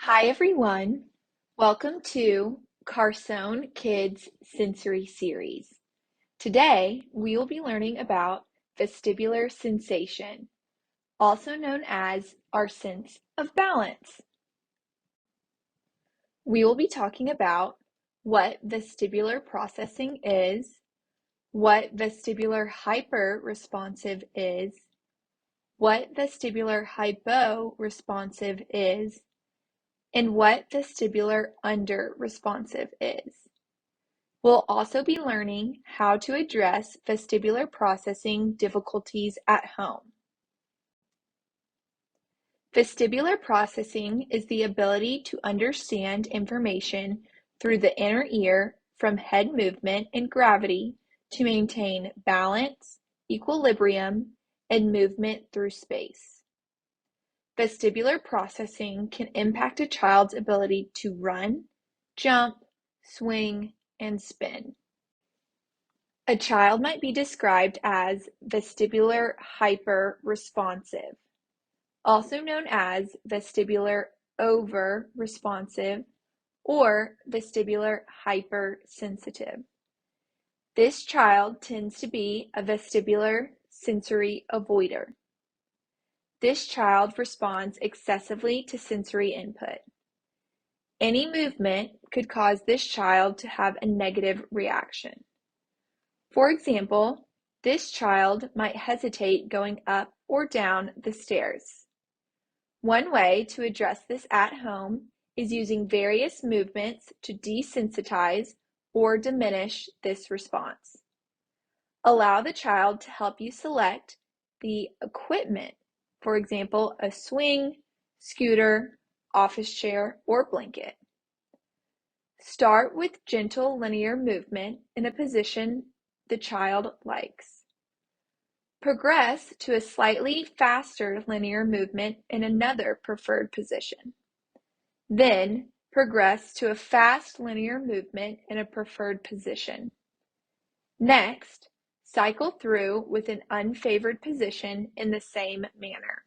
Hi everyone, welcome to Carson Kids Sensory Series. Today we will be learning about vestibular sensation, also known as our sense of balance. We will be talking about what vestibular processing is, what vestibular hyperresponsive is, what vestibular hyporesponsive is, and what vestibular underresponsive is. We'll also be learning how to address vestibular processing difficulties at home. Vestibular processing is the ability to understand information through the inner ear from head movement and gravity to maintain balance, equilibrium, and movement through space. Vestibular processing can impact a child's ability to run, jump, swing, and spin. A child might be described as vestibular hyperresponsive, also known as vestibular over-responsive or vestibular hypersensitive. This child tends to be a vestibular sensory avoider. This child responds excessively to sensory input. Any movement could cause this child to have a negative reaction. For example, this child might hesitate going up or down the stairs. One way to address this at home is using various movements to desensitize or diminish this response. Allow the child to help you select the equipment, for example, a swing, scooter, office chair, or blanket. Start with gentle linear movement in a position the child likes. Progress to a slightly faster linear movement in another preferred position. Then progress to a fast linear movement in a preferred position. Next, cycle through with an unfavored position in the same manner.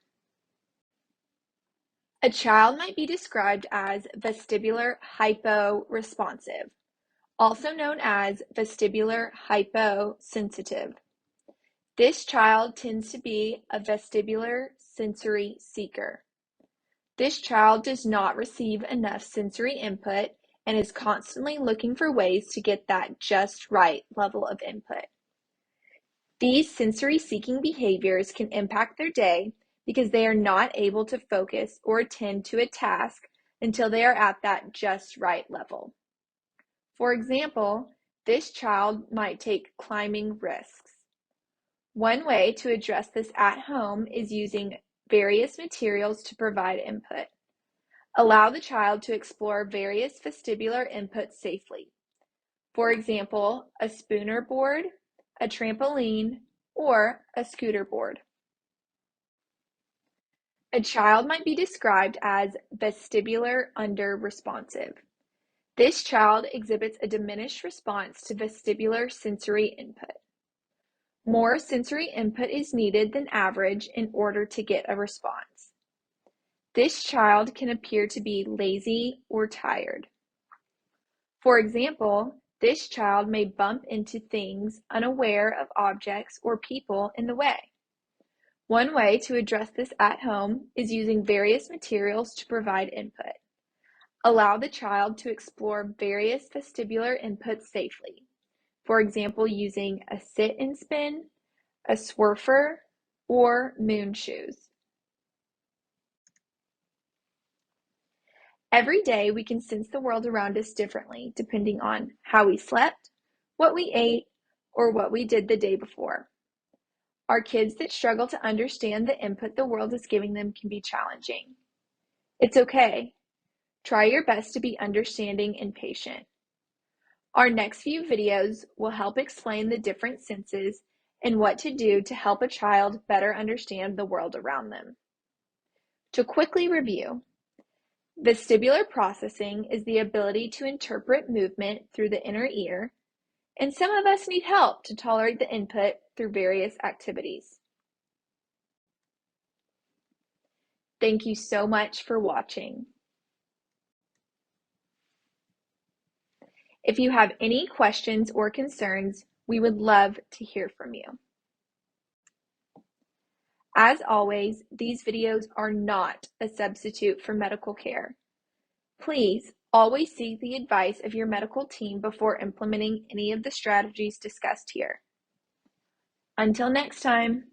A child might be described as vestibular hyporesponsive, also known as vestibular hyposensitive. This child tends to be a vestibular sensory seeker. This child does not receive enough sensory input and is constantly looking for ways to get that just right level of input. These sensory seeking behaviors can impact their day because they are not able to focus or attend to a task until they are at that just right level. For example, this child might take climbing risks. One way to address this at home is using various materials to provide input. Allow the child to explore various vestibular inputs safely. For example, a spooner board, a trampoline, or a scooter board. A child might be described as vestibular under-responsive. This child exhibits a diminished response to vestibular sensory input. More sensory input is needed than average in order to get a response. This child can appear to be lazy or tired. For example, this child may bump into things unaware of objects or people in the way. One way to address this at home is using various materials to provide input. Allow the child to explore various vestibular inputs safely. For example, using a sit and spin, a swerfer, or moon shoes. Every day we can sense the world around us differently depending on how we slept, what we ate, or what we did the day before. Our kids that struggle to understand the input the world is giving them can be challenging. It's okay. Try your best to be understanding and patient. Our next few videos will help explain the different senses and what to do to help a child better understand the world around them. To quickly review, vestibular processing is the ability to interpret movement through the inner ear, and some of us need help to tolerate the input through various activities. Thank you so much for watching. If you have any questions or concerns, we would love to hear from you. As always, these videos are not a substitute for medical care. Please always seek the advice of your medical team before implementing any of the strategies discussed here. Until next time.